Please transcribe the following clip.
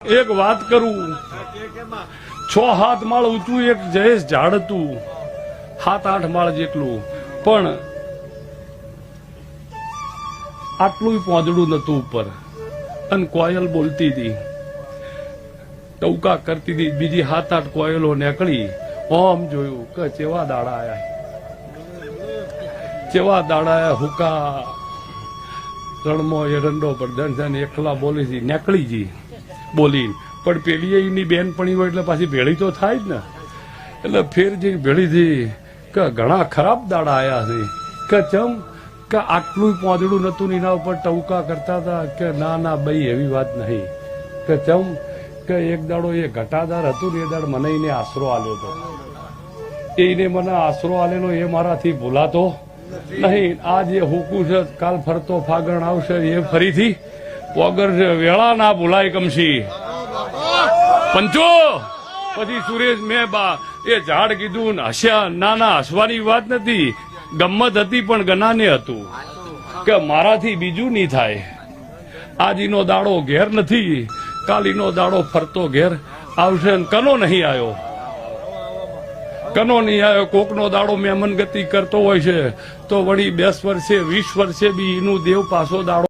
એક વાત કરું, 6-7 માળ ઊંચું એક જયેશ ઝાડ હતું, 7-8 માળ જેટલું, પણ આટલું પોંદડું નતું ઉપર. અને કોયલ બોલતી હતી, ટવકા કરતી હતી. બીજી 7-8 કોયલો નીકળી. ઓમ જોયું કે ચેવા દાડા આયા, ચેવા દાડા આયા. હુકા રણમો એરંડો પ્રદર્શન એકલા બોલી હતી, નીકળી જી બોલી. પણ પેલી એની બેનપણી હોય એટલે પાછી ભેળી તો થાય જ ને. એટલે ફેર જઈને ભેળી થઈ કે ઘણા ખરાબ દાડા આયા છે. કે ચમ કે આટલું પોંદડું નતું એના ઉપર ટવકા કરતા હતા. કે ના ના ભાઈ એવી વાત નહીં. કે ચમ કે એક દાડો એ ઘટાદાર હતું ને એ દાડ મને એને આશરો આલ્યો હતો. એને મને આશરો આલેલો એ મારાથી ભૂલાતો નહીં. આ જે હુકું છે કાલ ફરતો ફાગણ આવશે એ ફરીથી વગર વેળા ના ભૂલાય કમશી પંચો. પછી સુરેશ મેં એ ઝાડ કીધું ને હસ્યા. ના ના હસવાની વાત નથી, ગમત હતી પણ ગનાને હતું કે મારાથી બીજું નહીં થાય. આજનો દાડો ઘેર નથી, કાલીનો દાડો ફરતો ઘેર આવશે. કનો નહીં આવ્યો, કનો નહીં આવ્યો. કોકનો દાડો મહેમાન ગતિ કરતો હોય છે તો વળી 10 વર્ષે 20 વર્ષે બી એનું દેવ પાછો દાડો